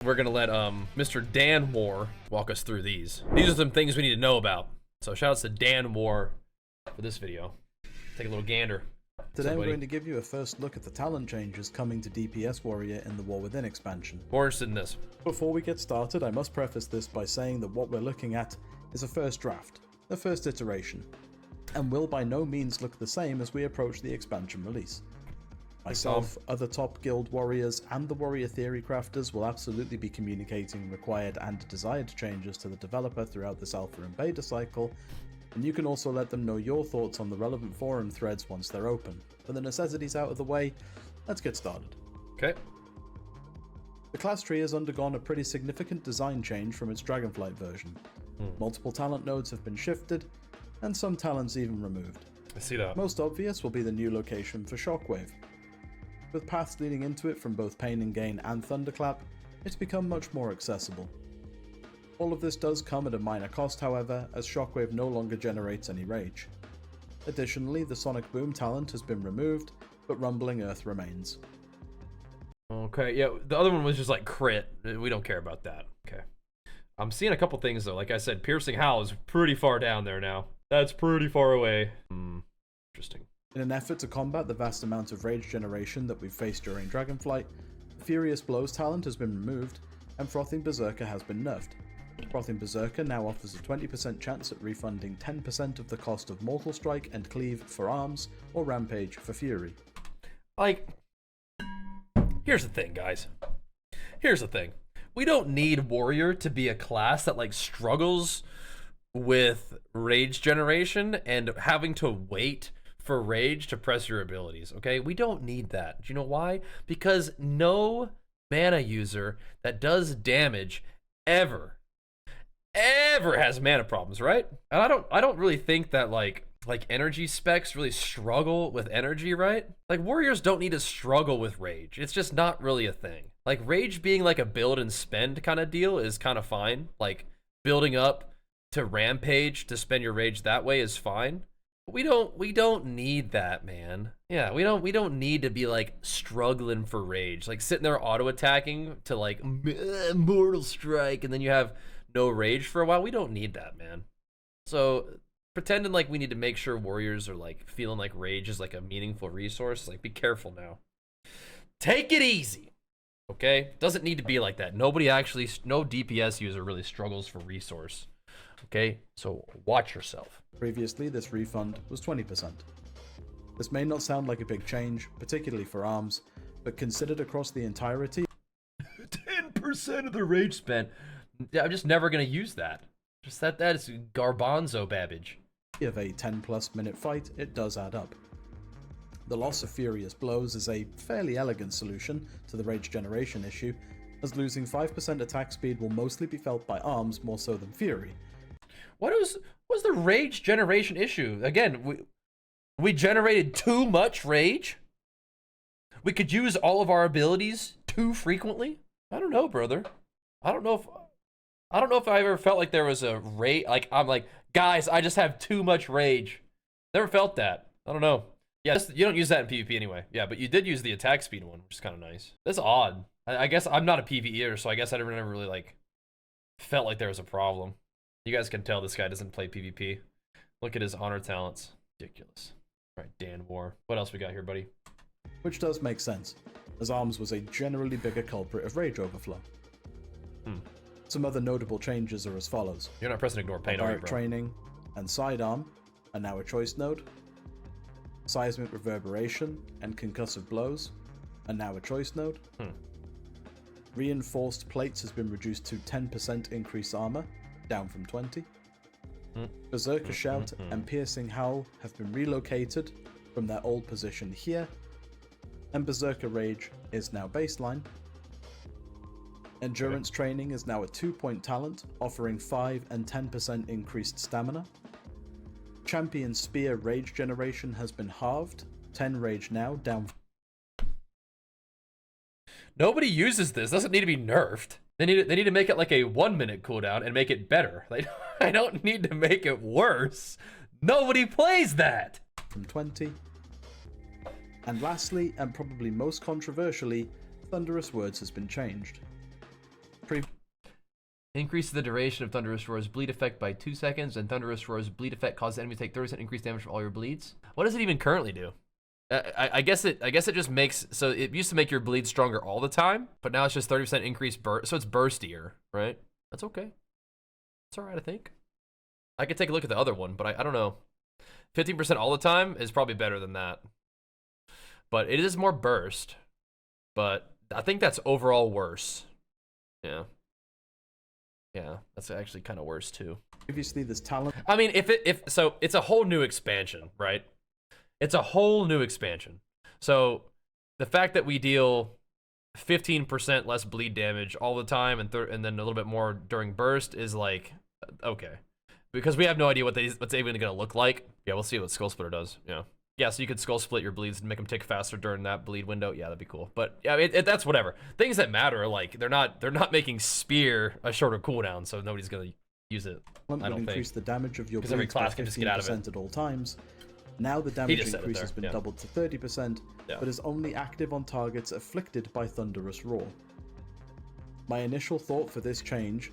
We're gonna let Mr. Dan Moore walk us through these. These are some things we need to know about. So shout outs to Dan Moore for this video. Take a little gander. Today I'm going to give you a first look at the talent changes coming to DPS Warrior in the War Within expansion. More interested in this. Before we get started, I must preface this by saying that what we're looking at is a first draft, a first iteration, and will by no means look the same as we approach the expansion release. Myself, other top guild warriors, and the warrior theory crafters will absolutely be communicating required and desired changes to the developer throughout this alpha and beta cycle, and you can also let them know your thoughts on the relevant forum threads once they're open. With the necessities out of the way, let's get started. Okay. The class tree has undergone a pretty significant design change from its Dragonflight version. Multiple talent nodes have been shifted, and some talents even removed. I see that. Most obvious will be the new location for Shockwave. With paths leading into it from both Pain and Gain and Thunderclap, it's become much more accessible. All of this does come at a minor cost, however, as Shockwave no longer generates any rage. Additionally, the Sonic Boom talent has been removed, but Rumbling Earth remains. Okay, yeah, the other one was just like crit. We don't care about that. Okay. I'm seeing a couple things though. Like I said, Piercing Howl is pretty far down there now. That's pretty far away. Interesting. In an effort to combat the vast amount of rage generation that we've faced during Dragonflight, the Furious Blows talent has been removed, and Frothing Berserker has been nerfed. Frothing Berserker now offers a 20% chance at refunding 10% of the cost of Mortal Strike and Cleave for arms, or Rampage for Fury. Like, here's the thing, guys. Here's the thing. We don't need Warrior to be a class that, like, struggles with rage generation and having to wait for rage to press your abilities, okay? We don't need that. Do you know why? Because no mana user that does damage ever has mana problems, right? And I don't really think that like energy specs really struggle with energy, right? Like warriors don't need to struggle with rage. It's just not really a thing. Like rage being like a build and spend kind of deal is kind of fine. Like building up to rampage to spend your rage that way is fine. But we don't need that, man. Yeah, we don't need to be like struggling for rage. Like sitting there auto attacking to like Mortal Strike and then you have no rage for a while. We don't need that, man. So pretending like we need to make sure warriors are like feeling like rage is like a meaningful resource, like be careful now. Take it easy, okay? Doesn't need to be like that. No DPS user really struggles for resource, okay? So watch yourself. Previously, this refund was 20%. This may not sound like a big change, particularly for arms, but considered across the entirety 10% of the rage spent. I'm just never gonna use that. Just that is garbanzo babbage. Of a 10+ minute fight, it does add up. The loss of Furious Blows is a fairly elegant solution to the rage generation issue, as losing 5% attack speed will mostly be felt by arms more so than Fury. What's the rage generation issue? Again, we generated too much rage? We could use all of our abilities too frequently? I don't know, brother. I don't know if I ever felt like there was a rage, like I'm like, guys, I just have too much rage. Never felt that. I don't know. Yeah, you don't use that in PvP anyway. Yeah, but you did use the attack speed one, which is kind of nice. That's odd. I guess I'm not a PvEer, so I guess I never really like felt like there was a problem. You guys can tell this guy doesn't play PvP. Look at his honor talents. Ridiculous. All right, Dan War. What else we got here, buddy? Which does make sense, as arms was a generally bigger culprit of rage overflow. Some other notable changes are as follows. You're not pressing ignore pain, are you, Direct bro? Training and sidearm are now a choice node. Seismic Reverberation and Concussive Blows are now a choice node. Reinforced Plates has been reduced to 10% increased armor, down from 20. Berserker Shout and Piercing Howl have been relocated from their old position here, and Berserker Rage is now baseline. Endurance Training is now a 2-point talent, offering 5 and 10% increased stamina. Champion Spear Rage Generation has been halved, 10 rage now, down. Nobody uses this. Doesn't need to be nerfed. They need to make it like a 1-minute cooldown and make it better. I don't need to make it worse. Nobody plays that. From 20. And lastly, and probably most controversially, Thunderous Words has been changed. Increases the duration of Thunderous Roar's bleed effect by 2 seconds, and Thunderous Roar's bleed effect causes enemies to take 30% increased damage from all your bleeds. What does it even currently do? I guess it just makes, so it used to make your bleed stronger all the time, but now it's just 30% increased burst, so it's burstier, right? That's okay. It's all right, I think. I could take a look at the other one, but I don't know. 15% all the time is probably better than that. But it is more burst, but I think that's overall worse. Yeah. Yeah, that's actually kind of worse too. Previously, this talent. I mean, so it's a whole new expansion, right? It's a whole new expansion. So the fact that we deal 15% less bleed damage all the time and then a little bit more during burst is like okay, because we have no idea what's even gonna look like. Yeah, we'll see what Skull Splitter does. Yeah, so you could skull split your bleeds and make them tick faster during that bleed window. Yeah, that'd be cool. But yeah, that's whatever. Things that matter are like they're not making spear a shorter cooldown, so nobody's gonna use it. I don't think. Increase the damage of your because every bleeds class by can just get out of 15% it at all times. Now the damage increase has been doubled to 30%, but is only active on targets afflicted by Thunderous Roar. My initial thought for this change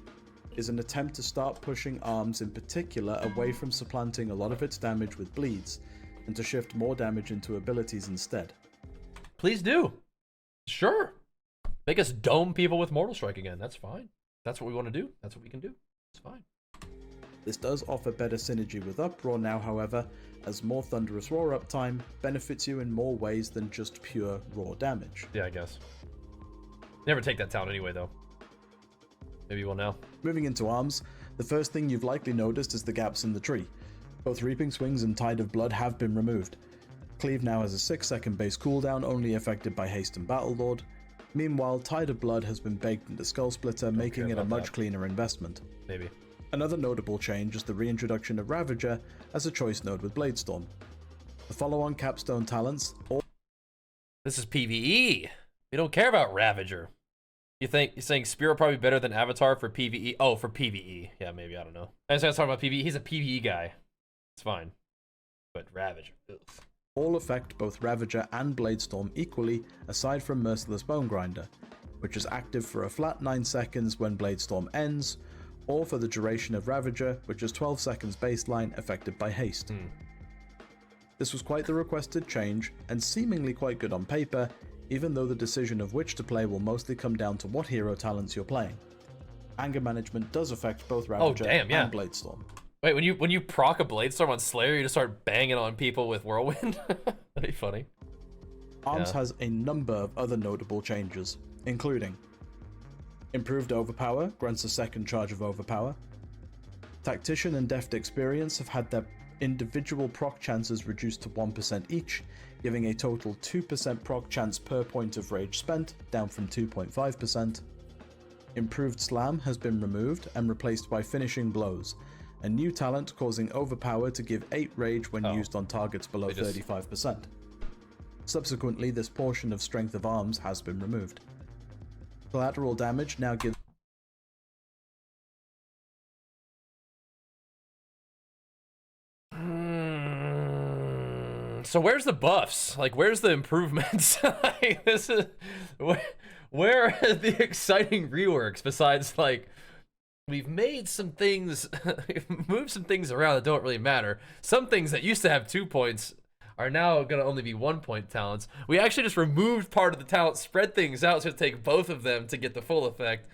is an attempt to start pushing arms in particular away from supplanting a lot of its damage with bleeds, and to shift more damage into abilities instead. Please do. Sure. Make us dome people with Mortal Strike again. That's fine. That's what we want to do. That's what we can do. It's fine. This does offer better synergy with Uproar now, however, as more Thunderous Roar uptime benefits you in more ways than just pure raw damage. Yeah, I guess. Never take that talent anyway, though. Maybe you will now. Moving into arms, the first thing you've likely noticed is the gaps in the tree. Both Reaping Swings and Tide of Blood have been removed. Cleave now has a 6-second base cooldown, only affected by Haste and Battle Lord. Meanwhile, Tide of Blood has been baked into Skull Splitter, making it a much cleaner investment. Maybe. Another notable change is the reintroduction of Ravager as a choice node with Bladestorm. The follow-on capstone talents... This is PvE. We don't care about Ravager. You're saying Spear will probably be better than Avatar for PvE? Oh, for PvE. Yeah, maybe, I don't know. I was talking about PvE. He's a PvE guy. It's fine. But Ravager. Ugh. All affect both Ravager and Bladestorm equally, aside from Merciless Bone Grinder, which is active for a flat 9 seconds when Bladestorm ends, or for the duration of Ravager, which is 12 seconds baseline, affected by Haste. This was quite the requested change, and seemingly quite good on paper, even though the decision of which to play will mostly come down to what hero talents you're playing. Anger management does affect both Ravager and Bladestorm. Wait, when you proc a Bladestorm on Slayer, you just start banging on people with Whirlwind? That'd be funny. Arms has a number of other notable changes, including improved Overpower, grants a second charge of Overpower. Tactician and Deft Experience have had their individual proc chances reduced to 1% each, giving a total 2% proc chance per point of rage spent, down from 2.5%. Improved Slam has been removed and replaced by Finishing Blows, a new talent causing Overpower to give 8 rage when used on targets below 35%. Subsequently, this portion of Strength of Arms has been removed. Collateral damage now gives So where's the buffs? Like, where's the improvements? Like, this is where are the exciting reworks besides like we've made some things, we've moved some things around that don't really matter. Some things that used to have 2 points are now gonna only be 1 point talents. We actually just removed part of the talent, spread things out so to take both of them to get the full effect.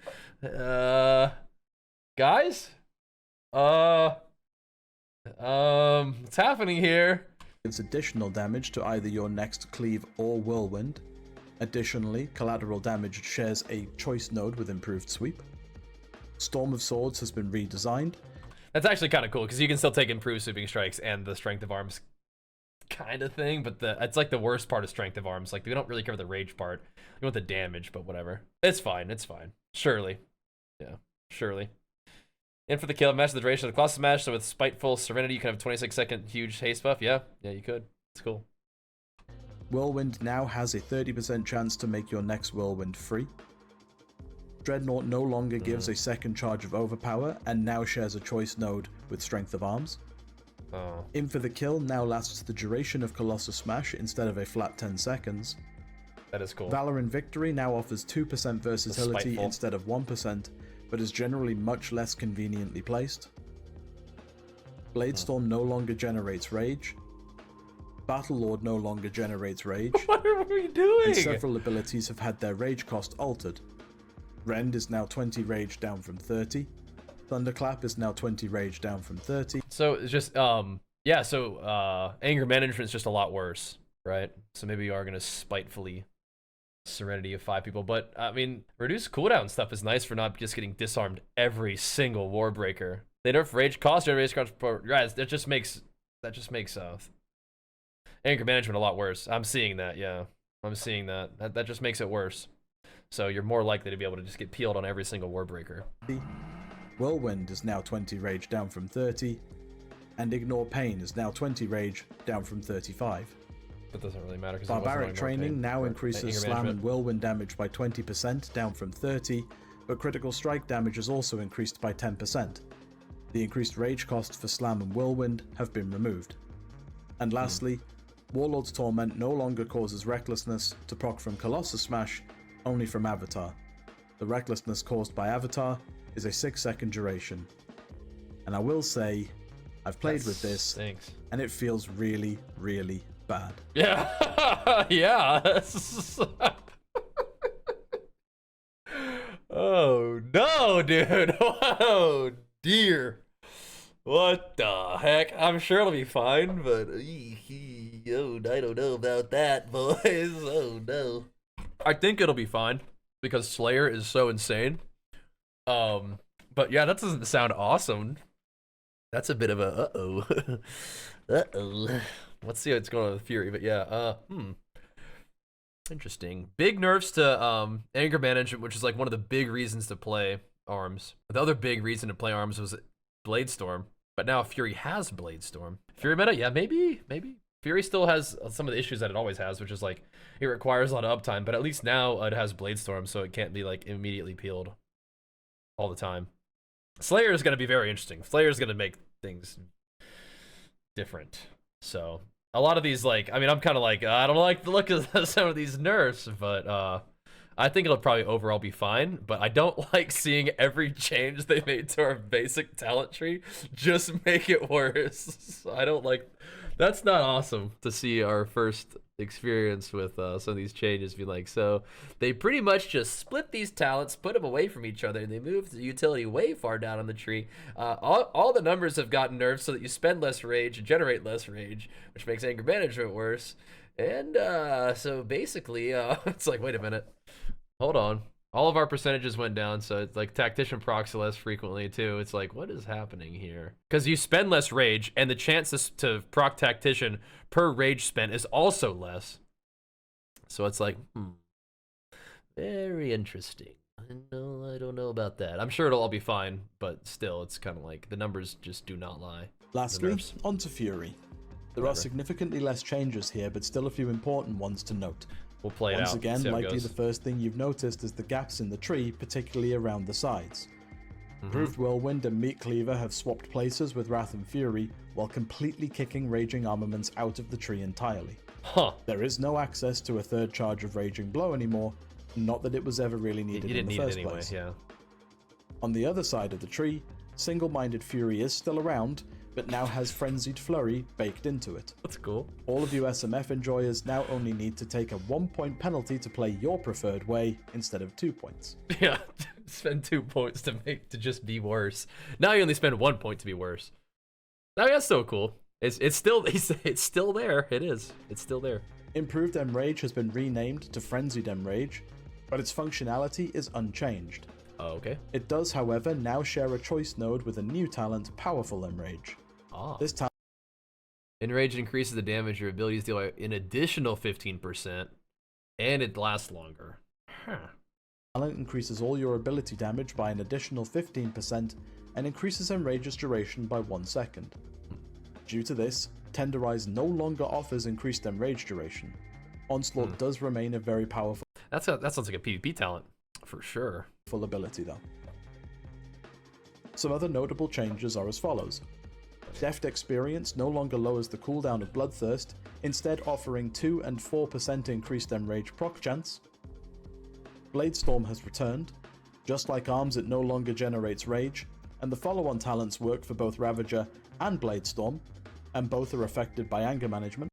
Guys? What's happening here? Gives additional damage to either your next Cleave or Whirlwind. Additionally, collateral damage shares a choice node with improved sweep. Storm of Swords has been redesigned. That's actually kind of cool because you can still take improved sweeping strikes and the strength of arms kind of thing, but it's like the worst part of strength of arms. Like, we don't really cover the rage part. We want the damage, but whatever. It's fine. It's fine. Surely. Yeah, surely. In for the kill, match the duration of the Colossus Smash, so with Spiteful Serenity, you can have a 26-second huge haste buff. Yeah, you could. It's cool. Whirlwind now has a 30% chance to make your next Whirlwind free. Dreadnought no longer gives a second charge of Overpower, and now shares a choice node with Strength of Arms. In for the kill now lasts the duration of Colossus Smash instead of a flat 10 seconds. That is cool. Valor in Victory now offers 2% versatility Spiteful. instead of 1%, but is generally much less conveniently placed. Bladestorm no longer generates rage. Battlelord no longer generates rage. What are we doing? And several abilities have had their rage cost altered. Rend is now 20 rage down from 30. Thunderclap is now 20 rage down from 30. So it's just yeah, so anger management is just a lot worse, right? So maybe you are gonna spitefully Serenity of 5 people, but I mean, reduced cooldown stuff is nice for not just getting disarmed every single Warbreaker. They nerf rage cost generation guys. That just makes anger management a lot worse. I'm seeing that, yeah. I'm seeing that. That just makes it worse. So you're more likely to be able to just get peeled on every single Warbreaker. Whirlwind is now 20 rage down from 30, and Ignore Pain is now 20 rage down from 35. That doesn't really matter because Barbaric Training now increases Slam and Whirlwind damage by 20% down from 30, but critical strike damage is also increased by 10%. The increased rage costs for Slam and Whirlwind have been removed. And lastly, Warlord's Torment no longer causes recklessness to proc from Colossus Smash, only from Avatar. The recklessness caused by Avatar is a 6-second duration. And I will say, I've played with this, stinks. And it feels really, really bad. Yeah, yeah. Oh no, dude. Oh dear. What the heck? I'm sure it'll be fine, but oh, I don't know about that, boys. Oh no. I think it'll be fine because Slayer is so insane. But yeah, that doesn't sound awesome. That's a bit of a uh-oh. Uh-oh. Let's see how it's going on with Fury, but yeah, interesting. Big nerfs to anger management, which is like one of the big reasons to play arms. The other big reason to play arms was Bladestorm, but now Fury has Bladestorm. Fury meta, yeah, maybe. Fury still has some of the issues that it always has, which is like it requires a lot of uptime, but at least now it has Bladestorm, so it can't be like immediately peeled all the time. Slayer is going to be very interesting. Slayer is going to make things different. So a lot of these, like, I mean, I'm kind of like, I don't like the look of some of these nerfs, but I think it'll probably overall be fine. But I don't like seeing every change they made to our basic talent tree just make it worse. I don't like, that's not awesome to see our first experience with some of these changes be like, so they pretty much just split these talents, put them away from each other, and they moved the utility way far down on the tree. All the numbers have gotten nerfed so that you spend less rage and generate less rage, which makes anger management worse. And so basically, it's like, wait a minute, hold on. All of our percentages went down, so it's like Tactician procs less frequently too. It's like, what is happening here? Because you spend less rage, and the chances to proc Tactician per rage spent is also less. So it's like, very interesting. I don't know about that. I'm sure it'll all be fine, but still, it's kind of like the numbers just do not lie. Lastly, on to Fury. There are significantly less changes here, but still a few important ones to note. We'll play it out. Once again, likely the first thing you've noticed is the gaps in the tree, particularly around the sides. Improved Whirlwind and Meat Cleaver have swapped places with Wrath and Fury, while completely kicking Raging Armaments out of the tree entirely. There is no access to a third charge of Raging Blow anymore, not that it was ever really needed in the first place. Yeah. On the other side of the tree, Single-Minded Fury is still around, but now has Frenzied Flurry baked into it. That's cool. All of you SMF enjoyers now only need to take a 1-point penalty to play your preferred way instead of 2 points. Yeah, spend 2 points to just be worse. Now you only spend 1 point to be worse. I mean, that's so cool. It's still there. It is. It's still there. Improved Enrage has been renamed to Frenzied Enrage, but its functionality is unchanged. Oh, okay. It does, however, now share a choice node with a new talent, Powerful Enrage. This talent Enrage increases the damage your abilities deal by an additional 15%, and it lasts longer. talent increases all your ability damage by an additional 15% and increases Enrage's duration by 1 second. Due to this, Tenderize no longer offers increased Enrage duration. Onslaught does remain a very powerful. That sounds like a PvP talent, for sure. Full ability though. Some other notable changes are as follows. Deft Experience no longer lowers the cooldown of Bloodthirst, instead offering 2 and 4% increased enrage proc chance. Bladestorm has returned. Just like Arms, it no longer generates rage, and the follow-on talents work for both Ravager and Bladestorm, and both are affected by anger management.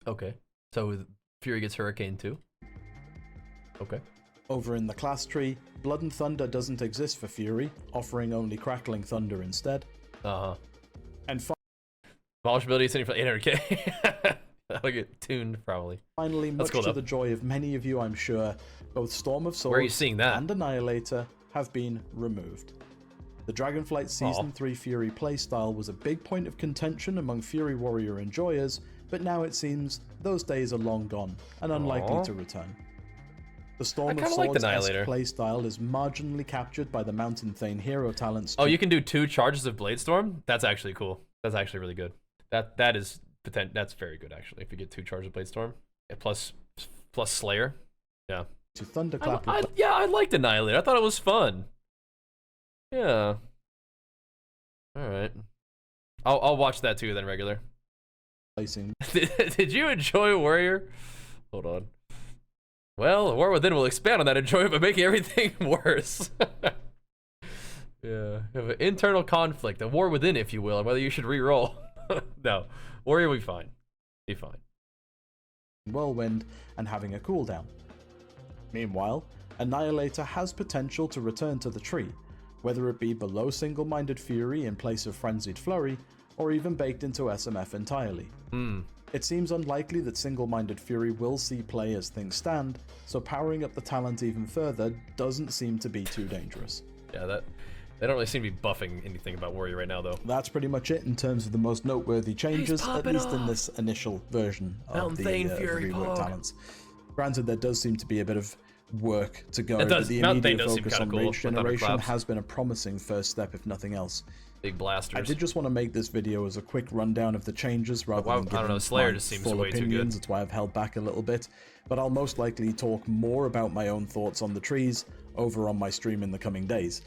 Okay. So Fury gets Hurricane too? Okay. Over in the class tree, Blood and Thunder doesn't exist for Fury, offering only Crackling Thunder instead. Uh-huh. And Polish ability sitting for 800k. That'll get tuned, probably. finally, much cool, to though. the joy of many of you, I'm sure, both Storm of Swords Where are you seeing that? and Annihilator have been removed. The Dragonflight Season 3 Fury playstyle was a big point of contention among Fury Warrior enjoyers, but now it seems those days are long gone and unlikely to return. The Storm of kinda like the Swords Annihilator. playstyle is marginally captured by the Mountain Thane hero talents. Oh, you can do 2 charges of Bladestorm? That's actually cool. That's actually really good. That's very good, actually, if you get 2 charges of Bladestorm. Plus Slayer. Yeah. To Thunderclap. Yeah, I liked Annihilator. I thought it was fun. Yeah. Alright. I'll watch that too then, regular. Replacing Did you enjoy Warrior? Hold on. Well, War Within will expand on that enjoyment by making everything worse. Yeah. You have an internal conflict, a war within, if you will, on whether you should re-roll. No. Warrior will be fine. Be fine. Whirlwind and having a cooldown. Meanwhile, Annihilator has potential to return to the tree, whether it be below Single-Minded Fury in place of Frenzied Flurry, or even baked into SMF entirely. It seems unlikely that Single-Minded Fury will see play as things stand, so powering up the talent even further doesn't seem to be too dangerous. Yeah, they don't really seem to be buffing anything about Warrior right now, though. That's pretty much it in terms of the most noteworthy changes, at least in this initial version of the reworked talents. Granted, there does seem to be a bit of work to go, but the immediate focus on rage generation has been a promising first step, if nothing else. Big blasters. I did just want to make this video as a quick rundown of the changes rather than giving Slayer my just seems full way too good. opinions. That's why I've held back a little bit, but I'll most likely talk more about my own thoughts on the trees over on my stream in the coming days.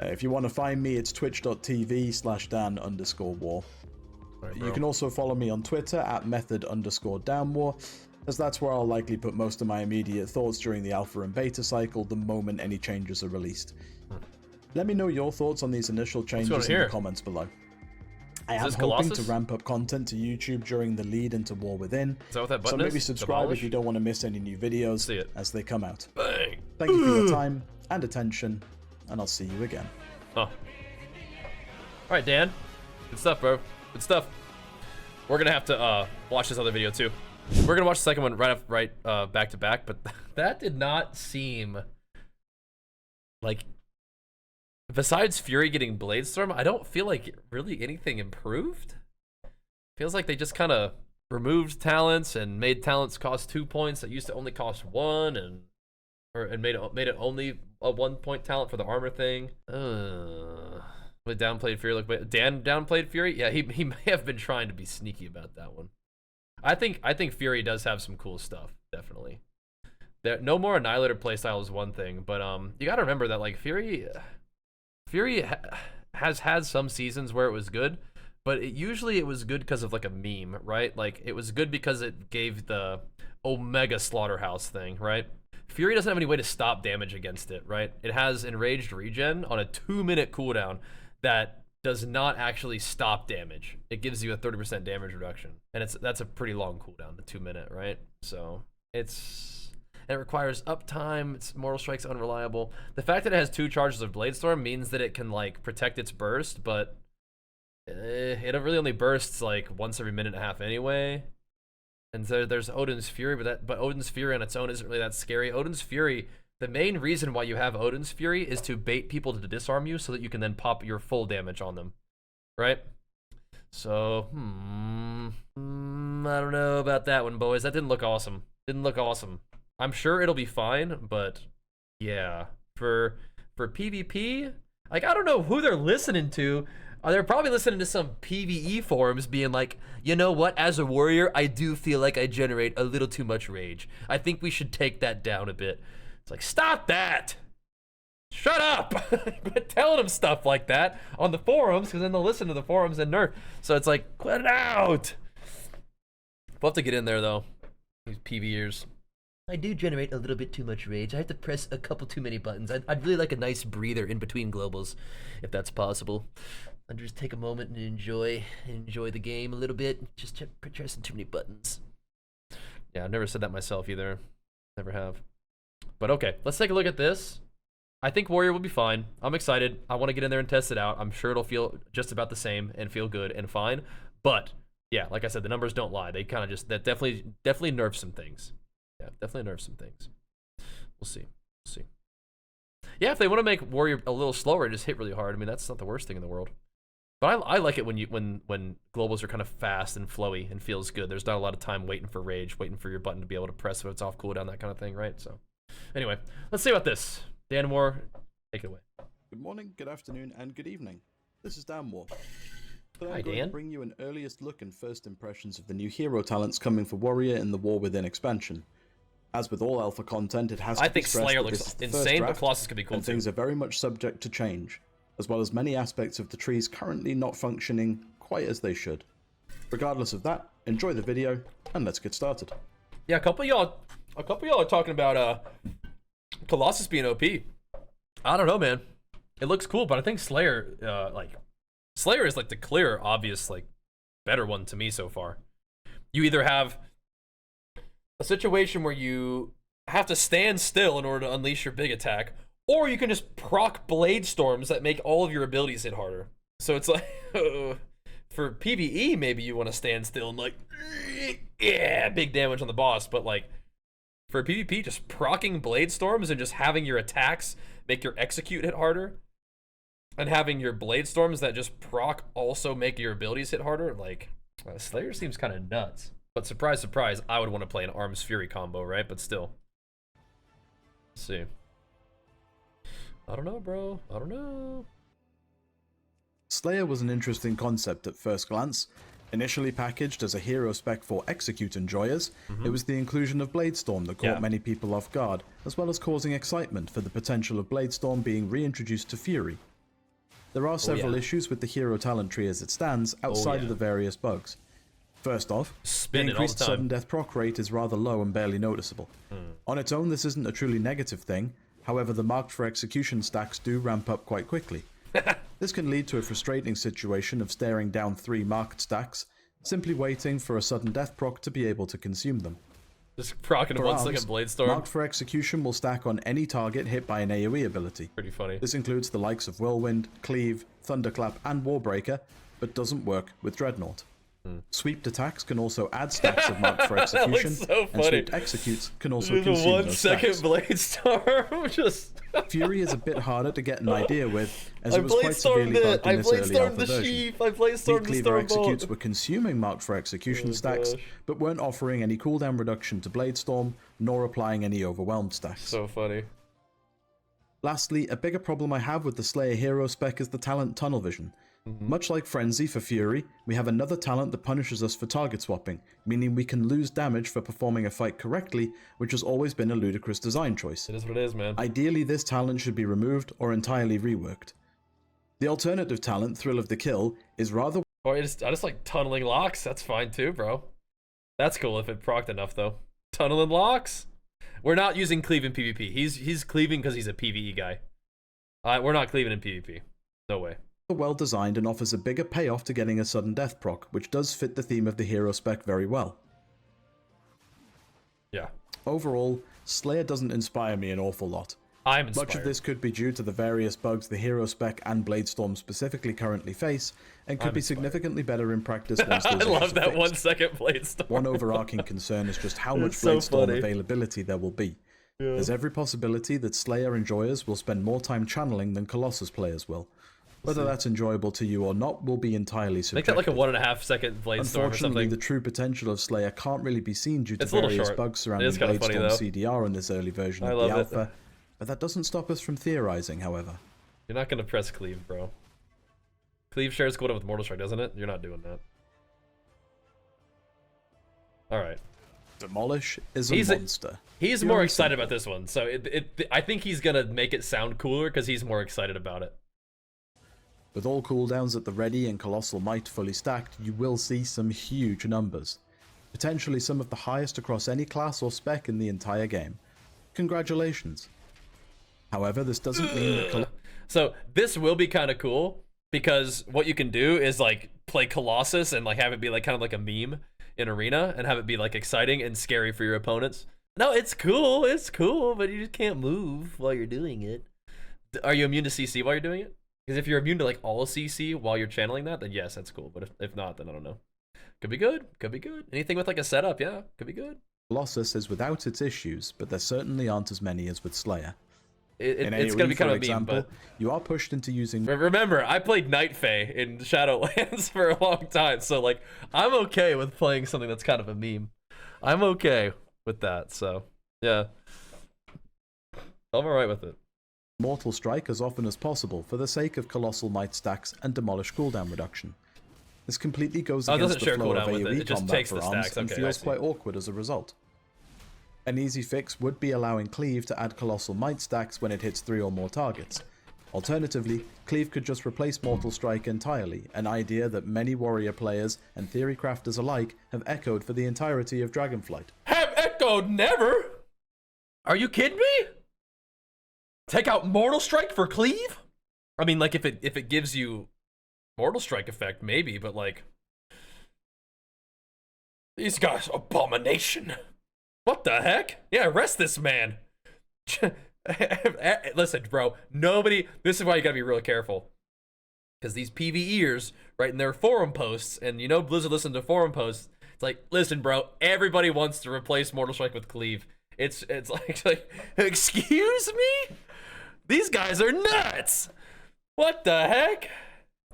If you want to find me, it's twitch.tv/Dan_war. Right, you can also follow me on Twitter at method_downwar, as that's where I'll likely put most of my immediate thoughts during the alpha and beta cycle the moment any changes are released. Let me know your thoughts on these initial changes in the comments below. I am hoping to ramp up content to YouTube during the lead into War Within, Is that what that button so maybe is? subscribe Demolish? if you don't want to miss any new videos See it. as they come out. Bang! Thank you for your time and attention, and I'll see you again. Oh. Alright, Dan. Good stuff, bro. Good stuff. We're gonna have to watch this other video too. We're gonna watch the second one right back to back, but that did not seem like, besides Fury getting Bladestorm, I don't feel like really anything improved. Feels like they just kind of removed talents and made talents cost 2 points that used to only cost 1, and made it only a 1-point talent for the armor thing. With downplayed Fury, look, Dan downplayed Fury. Yeah, he may have been trying to be sneaky about that one. I think Fury does have some cool stuff, definitely. No more Annihilator playstyle is one thing, but you got to remember that like Fury has had some seasons where it was good, but usually it was good because of like a meme, right? Like it was good because it gave the Omega Slaughterhouse thing, right? Fury doesn't have any way to stop damage against it, right? It has Enraged Regen on a 2-minute cooldown that does not actually stop damage. It gives you a 30% damage reduction, and that's a pretty long cooldown, the 2-minute, right? So it requires uptime. Its Mortal Strike's unreliable. The fact that it has 2 charges of Bladestorm means that it can like protect its burst, but it really only bursts like once every minute and a half anyway. And so there's Odin's Fury, but Odin's Fury on its own isn't really that scary. Odin's Fury, the main reason why you have Odin's Fury is to bait people to disarm you so that you can then pop your full damage on them, right? So, I don't know about that one, boys. That didn't look awesome. Didn't look awesome. I'm sure it'll be fine, but yeah, for PvP, like I don't know who they're listening to. They're probably listening to some PvE forums being like, you know what, as a warrior, I do feel like I generate a little too much rage. I think we should take that down a bit. It's like, stop that! Shut up! Quit telling them stuff like that on the forums, because then they'll listen to the forums and nerf. So it's like, quit it out. We'll have to get in there though. These PVers. I do generate a little bit too much rage. I have to press a couple too many buttons. I'd really like a nice breather in between globals, if that's possible. I'd just take a moment and enjoy the game a little bit. Just pressing too many buttons. Yeah, I've never said that myself either. Never have. But okay, let's take a look at this. I think Warrior will be fine. I'm excited. I want to get in there and test it out. I'm sure it'll feel just about the same and feel good and fine. But yeah, like I said, the numbers don't lie. They kind of just, that definitely nerf some things. Yeah, definitely nerf some things. We'll see. We'll see. Yeah, if they want to make Warrior a little slower and just hit really hard, I mean, that's not the worst thing in the world. But I like it when globals are kind of fast and flowy and feels good. There's not a lot of time waiting for rage, waiting for your button to be able to press when it's off cooldown, that kind of thing, right? So, anyway, let's see about this. Dan Moore, take it away. Good morning, good afternoon, and good evening. This is Dan Moore. Today Hi, I'm going Dan. to bring you an earliest look and first impressions of the new hero talents coming for Warrior in the War Within expansion. As with all alpha content, it has to I be think stressed Slayer that this looks is the first insane, but draft, Colossus could be cool and too. things are very much subject to change, as well as many aspects of the trees currently not functioning quite as they should. Regardless of that, enjoy the video, and let's get started. Yeah, a couple of y'all are talking about Colossus being OP. I don't know, man. It looks cool, but I think Slayer, Slayer is like the clear, obvious, like better one to me so far. You either have a situation where you have to stand still in order to unleash your big attack, or you can just proc blade storms that make all of your abilities hit harder. So it's like, for PvE, maybe you want to stand still and like, yeah, big damage on the boss. But like, for PvP, just procking blade storms and just having your attacks make your execute hit harder, and having your blade storms that just proc also make your abilities hit harder, like, Slayer seems kind of nuts. But surprise, surprise, I would want to play an Arms Fury combo, right? But still. Let's see. I don't know, bro. I don't know. Slayer was an interesting concept at first glance. Initially packaged as a hero spec for execute enjoyers, it was the inclusion of Bladestorm that caught many people off guard, as well as causing excitement for the potential of Bladestorm being reintroduced to Fury. There are several issues with the hero talent tree as it stands, outside of the various bugs. First off, the increased sudden death proc rate is rather low and barely noticeable. On its own, this isn't a truly negative thing, however the marked for execution stacks do ramp up quite quickly. This can lead to a frustrating situation of staring down 3 marked stacks, simply waiting for a sudden death proc to be able to consume them. Just procking a 1-second blade storm. Marked for execution will stack on any target hit by an AoE ability. Pretty funny. This includes the likes of Whirlwind, Cleave, Thunderclap, and Warbreaker, but doesn't work with Dreadnought. Sweeped attacks can also add stacks of marked for execution, so and sweeped executes can also consume those 1-second stacks. blade storm. Just Fury is a bit harder to get an idea with, as I it was quite severely bugged in this early alpha version. the Cleaver executes were consuming marked for execution stacks, but weren't offering any cooldown reduction to Bladestorm, nor applying any overwhelmed stacks. So funny. Lastly, a bigger problem I have with the Slayer hero spec is the talent Tunnel Vision. Much like Frenzy for Fury, we have another talent that punishes us for target swapping, meaning we can lose damage for performing a fight correctly, which has always been a ludicrous design choice. It is what it is, man. Ideally, this talent should be removed or entirely reworked. The alternative talent, Thrill of the Kill, is rather... Or I just like tunneling locks. That's fine too, bro. That's cool if it procced enough, though. Tunneling locks? We're not using cleave in PvP. He's cleaving because he's a PvE guy. We're not cleaving in PvP. No way. Well designed and offers a bigger payoff to getting a sudden death proc, which does fit the theme of the hero spec very well. Yeah. Overall, Slayer doesn't inspire me an awful lot. I'm inspired. Much of this could be due to the various bugs the hero spec and Bladestorm specifically currently face, and could be significantly better in practice once those I love issues are that fixed. 1-second blade storm. One overarching concern is just how much so Bladestorm funny. availability there will be. There's every possibility that Slayer enjoyers will spend more time channeling than Colossus players will. Whether that's enjoyable to you or not will be entirely subjective. Make that like a 1.5-second blade storm or Unfortunately, something. the true potential of Slayer can't really be seen due to It's a little various short. bugs It surrounding is kinda funny, Bladestorm though. CDR in this early version I of the love it. alpha, but that doesn't stop us from theorizing, however. You're not gonna press cleave, bro. Cleave shares cooldown with Mortal Strike, doesn't it? You're not doing that. Alright. Demolish is a monster. He's Pure more and excited simple. about this one, so I think he's gonna make it sound cooler because he's more excited about it. With all cooldowns at the ready and Colossal Might fully stacked, you will see some huge numbers. Potentially some of the highest across any class or spec in the entire game. Congratulations. However, this doesn't mean that So this will be kind of cool, because what you can do is like play Colossus and like have it be like kind of like a meme in Arena and have it be like exciting and scary for your opponents. No, it's cool, but you just can't move while you're doing it. Are you immune to CC while you're doing it? Because if you're immune to like all CC while you're channeling that, then yes, that's cool. But if not, then I don't know. Could be good. Could be good. Anything with like a setup, yeah, could be good. Colossus is without its issues, but there certainly aren't as many as with Slayer. It's gonna be kind of a meme, but you are pushed into using. Remember, I played Night Fae in Shadowlands for a long time, so like I'm okay with playing something that's kind of a meme. I'm okay with that, so yeah, I'm alright with it. Mortal Strike as often as possible for the sake of Colossal Might stacks and Demolish cooldown reduction. This completely goes against the flow of AoE combat for arms and feels quite awkward as a result. An easy fix would be allowing Cleave to add Colossal Might stacks when it hits 3 or more targets. Alternatively, Cleave could just replace Mortal Strike entirely, an idea that many warrior players and theory crafters alike have echoed for the entirety of Dragonflight. Have echoed never? Are you kidding me? Take out Mortal Strike for Cleave? I mean, like if it gives you Mortal Strike effect, maybe, but like these guys, abomination. What the heck? Yeah, arrest this man. Listen, bro, this is why you gotta be real careful. Because these PvEers write in their forum posts, and you know Blizzard listens to forum posts, it's like, listen, bro, everybody wants to replace Mortal Strike with Cleave. It's like, excuse me? These guys are nuts! What the heck?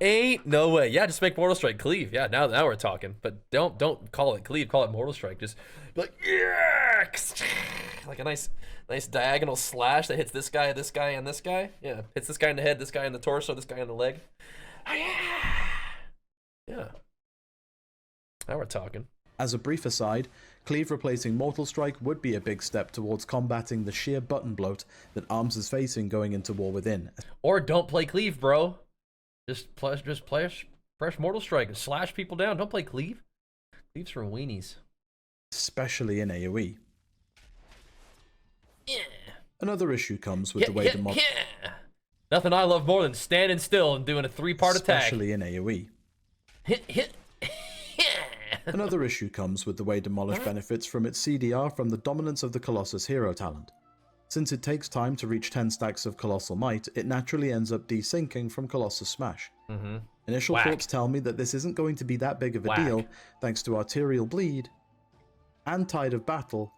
Ain't no way. Yeah, just make Mortal Strike Cleave. Yeah, now we're talking. But don't call it Cleave, call it Mortal Strike. Just be like, yeah! Like a nice diagonal slash that hits this guy, and this guy. Yeah, hits this guy in the head, this guy in the torso, this guy in the leg. Yeah. Now we're talking. As a brief aside, Cleave replacing Mortal Strike would be a big step towards combating the sheer button bloat that ARMS is facing going into War Within. Or don't play Cleave, bro. Just play fresh Mortal Strike and slash people down. Don't play Cleave. Cleave's for weenies. Especially in AoE. Yeah. Another issue comes with the way the Nothing I love more than standing still and doing a 3-part attack. Especially in AoE. Another issue comes with the way Demolish benefits from its CDR from the dominance of the Colossus hero talent. Since it takes time to reach 10 stacks of Colossal Might, it naturally ends up desyncing from Colossus Smash. Initial thoughts tell me that this isn't going to be that big of a deal, thanks to Arterial Bleed and Tide of Battle,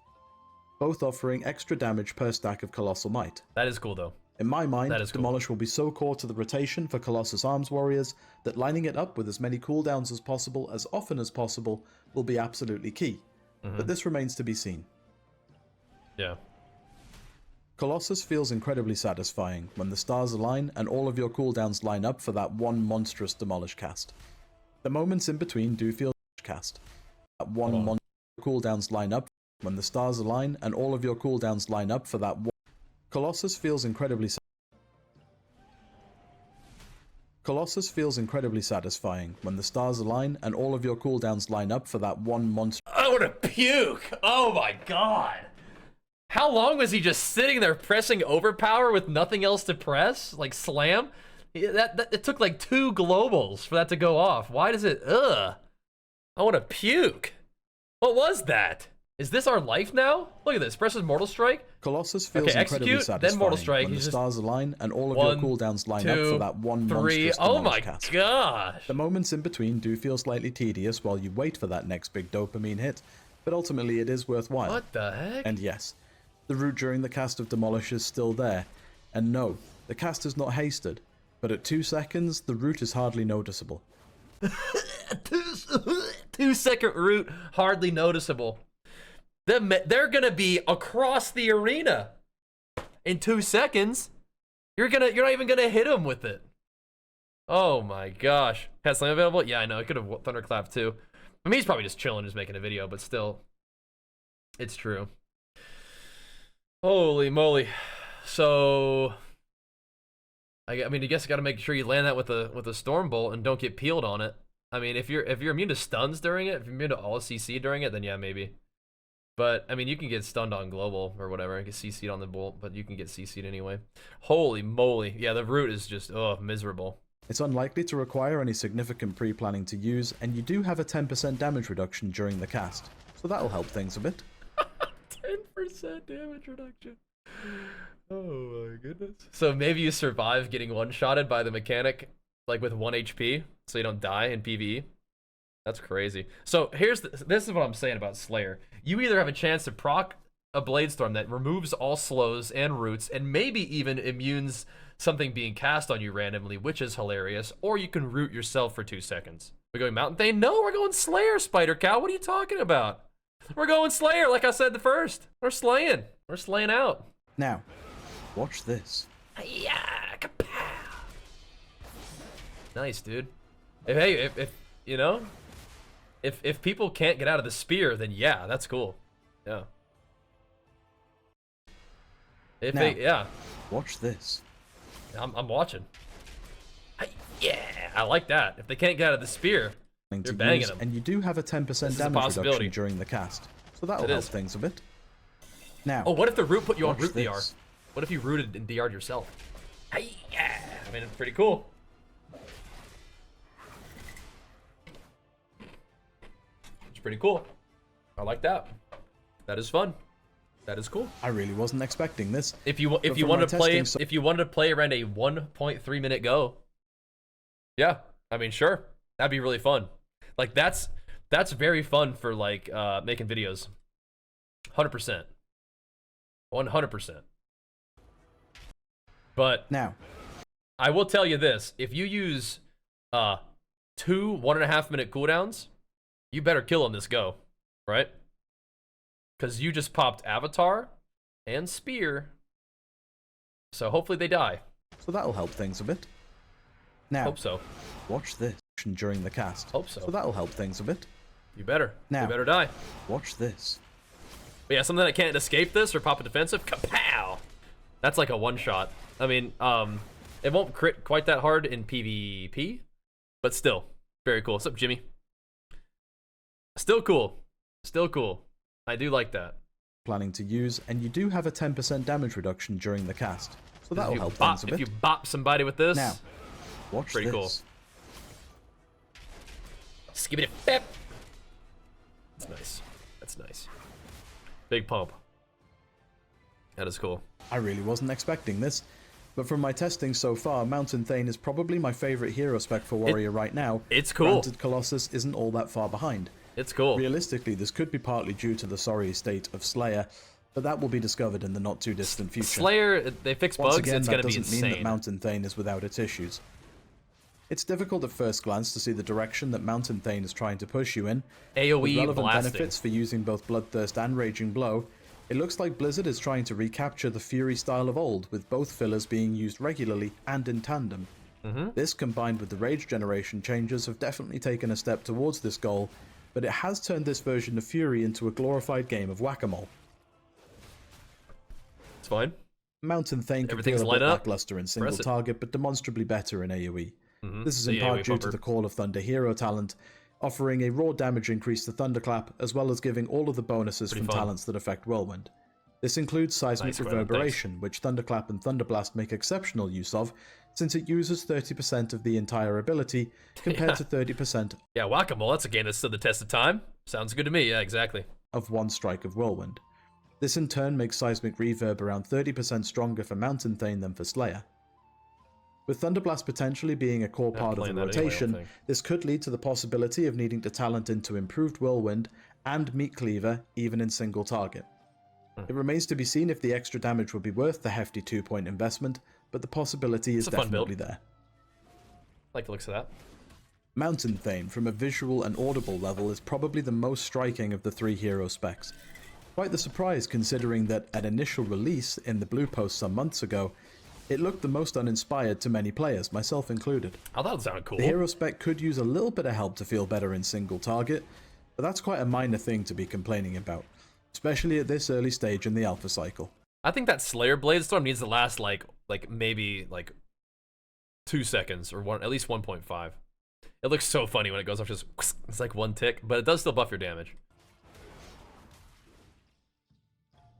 both offering extra damage per stack of Colossal Might. That is cool though. In my mind, Demolish will be so core to the rotation for Colossus Arms Warriors that lining it up with as many cooldowns as possible, as often as possible, will be absolutely key. But this remains to be seen. Yeah. Colossus feels incredibly satisfying when the stars align and all of your cooldowns line up for that one monstrous Demolish cast. The moments in between do feel cast. That one monstrous cooldowns line up when the stars align and all of your cooldowns line up for that one. Colossus feels incredibly satisfying when the stars align and all of your cooldowns line up for that one monster. I want to puke! Oh my god! How long was he just sitting there pressing overpower with nothing else to press? Like slam? It took like 2 globals for that to go off. Why does it? Ugh. I want to puke. What was that? Is this our life now? Look at this. Presses Mortal Strike. Colossus feels incredibly satisfying then Mortal Strike. When the stars align and all of your cooldowns line up for that one monstrous oh my cast. gosh. The moments in between do feel slightly tedious while you wait for that next big dopamine hit, but ultimately it is worthwhile. What the heck? And yes, the root during the cast of Demolish is still there. And no, the cast is not hasted, but at 2 seconds, the root is hardly noticeable. 2-second root, hardly noticeable. They're gonna be across the arena in 2 seconds. You're not even gonna hit them with it. Oh my gosh. Has slam available? Yeah, I know. It could have thunderclap too. I mean, he's probably just chilling, just making a video, but still, it's true. Holy moly. So I mean, I guess you got to make sure you land that with a storm bolt and don't get peeled on it. I mean, if you're immune to stuns during it, if you're immune to all CC during it, then yeah, maybe. But I mean, you can get stunned on global or whatever, and get CC'd on the bolt, but you can get CC'd anyway. Holy moly, yeah, the root is just miserable. It's unlikely to require any significant pre-planning to use, and you do have a 10% damage reduction during the cast, so that'll help things a bit. 10% damage reduction. Oh my goodness. So maybe you survive getting one-shotted by the mechanic, like with 1 HP, so you don't die in PvE. That's crazy. So this is what I'm saying about Slayer. You either have a chance to proc a Bladestorm that removes all slows and roots, and maybe even immunes something being cast on you randomly, which is hilarious, or you can root yourself for 2 seconds. We're going Mountain Thane? No, we're going Slayer, Spider Cow. What are you talking about? We're going Slayer, like I said the first. We're slaying. We're slaying out. Now, watch this. Yeah, kapow. Nice, dude. If you know, if people can't get out of the spear, then yeah, that's cool. Yeah. Yeah. Watch this. I'm watching. Yeah, I like that. If they can't get out of the spear, they're banging them. And you do have a 10% damage reduction during the cast, so that'll help things a bit. Now, oh, what if the root put you on root this. DR? What if you rooted and DR'd yourself? Yeah, I mean, it's pretty cool. It's pretty cool. I like that. That is fun. That is cool. I really wasn't expecting this. If you wanted to play around a 1.3 minute go, yeah, I mean, sure, that'd be really fun. Like that's very fun for like making videos. 100%. 100%. But now, I will tell you this: if you use 2 1.5 minute cooldowns, you better kill on this go, right? Because you just popped Avatar and Spear. So hopefully they die. So that'll help things a bit. Now, hope so. Watch this during the cast. Hope so. So that'll help things a bit. You better. Now, you better die. Watch this. But yeah, something that can't escape this or pop a defensive. Kapow! That's like a one-shot. I mean, it won't crit quite that hard in PvP, but still, very cool. What's up, Jimmy? Still cool. Still cool. I do like that. Planning to use, and you do have a 10% damage reduction during the cast, so that'll help things a bit. If you bop somebody with this, now, watch pretty this. Cool. Skibbity bep. That's nice. That's nice. Big pump. That is cool. I really wasn't expecting this, but from my testing so far, Mountain Thane is probably my favorite hero spec for Warrior right now. It's cool. Granted, Colossus isn't all that far behind. It's cool. Realistically, this could be partly due to the sorry state of Slayer, but that will be discovered in the not-too-distant future. Slayer, they fix bugs, Once again, it's going to be that insane. doesn't mean that Mountain Thane is without its issues. It's difficult at first glance to see the direction that Mountain Thane is trying to push you in. AoE with relevant blasting. benefits for using both Bloodthirst and Raging Blow, it looks like Blizzard is trying to recapture the Fury style of old, with both fillers being used regularly and in tandem. This, combined with the Rage generation changes, have definitely taken a step towards this goal, but it has turned this version of Fury into a glorified game of whack-a-mole. It's fine. Mountain Thane can feel a bit lackluster in single target, but demonstrably better in AoE. This is in part due to the Call of Thunder hero talent, offering a raw damage increase to Thunderclap, as well as giving all of the bonuses from talents that affect Whirlwind. This includes Seismic Reverberation, which Thunderclap and Thunderblast make exceptional use of, since it uses 30% of the entire ability, compared to 30% yeah, Whack-A-Mole, that's a game that stood the test of time. Sounds good to me, yeah, exactly. of one strike of Whirlwind. This in turn makes Seismic Reverb around 30% stronger for Mountain Thane than for Slayer. With Thunderblast potentially being a core part of the rotation, this could lead to the possibility of needing to talent into improved Whirlwind and Meat Cleaver, even in single target. It remains to be seen if the extra damage would be worth the hefty 2-point investment, but the possibility is definitely there. Like the looks of that. Mountain Thane, from a visual and audible level, is probably the most striking of the 3 hero specs. Quite the surprise considering that at initial release in the Blue Post some months ago, it looked the most uninspired to many players, myself included. Oh, that sounded cool. The hero spec could use a little bit of help to feel better in single target, but that's quite a minor thing to be complaining about, especially at this early stage in the alpha cycle. I think that Slayer Bladestorm needs to last like maybe 2 seconds or at least 1.5. It looks so funny when it goes off. Just it's like 1 tick, but it does still buff your damage.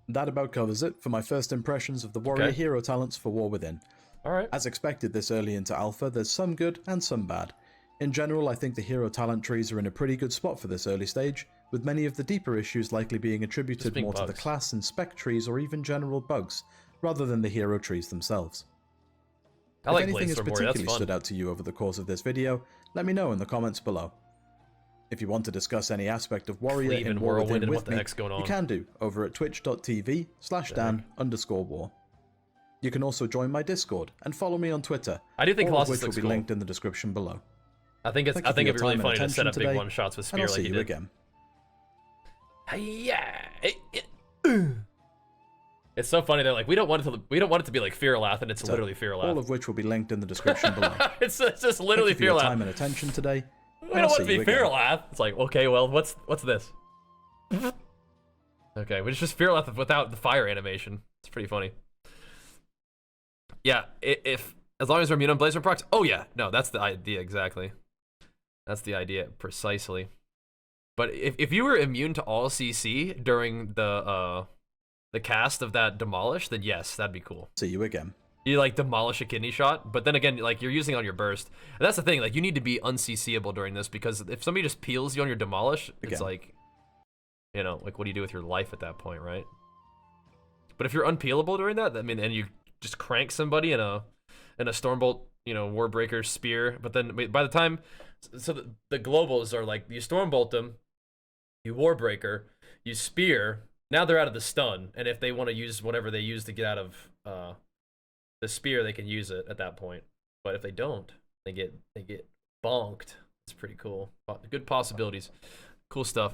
That about covers it for my first impressions of the warrior hero talents for War Within. Alright. As expected this early into alpha, there's some good and some bad. In general, I think the hero talent trees are in a pretty good spot for this early stage, with many of the deeper issues likely being attributed more to the class and spec trees or even general bugs, rather than the hero trees themselves. I like if anything has Bladestorm Warrior, particularly stood out to you over the course of this video, let me know in the comments below. If you want to discuss any aspect of Warrior in War Within with me, you can do over at twitch.tv/dan_war. You can also join my Discord and follow me on Twitter, I do think all of Colossus which will looks be cool. linked in the description below. I think it'd be really funny to set up big one-shots with Spear like he did. Again. Yeah. It's so funny. They're like, we don't want it to be like Fearlath, and it's literally Fearlath. All of which will be linked in the descriction below. It's just literally Thank you for your Fearlath. time and attention today. We don't want it to be Fearlath. It's like, okay, well, what's this? Okay, but it's just Fearlath without the fire animation. It's pretty funny. Yeah, if as long as we're immune on Blazer procs. Oh yeah, no, that's the idea exactly. That's the idea precisely. But if you were immune to all CC during the cast of that demolish, then yes, that'd be cool. See you again. You like demolish a kidney shot, but then again, like you're using it on your burst. And that's the thing, like you need to be unCCable during this, because if somebody just peels you on your demolish, it's like, you know, like what do you do with your life at that point, right? But if you're unpeelable during that, I mean, and you just crank somebody in a Stormbolt, you know, Warbreaker spear, but then by the time, so the globals are like, you Stormbolt them, you Warbreaker, you spear, now they're out of the stun, and if they want to use whatever they use to get out of the spear, they can use it at that point. But if they don't, they get bonked. It's pretty cool. Good possibilities. Cool stuff.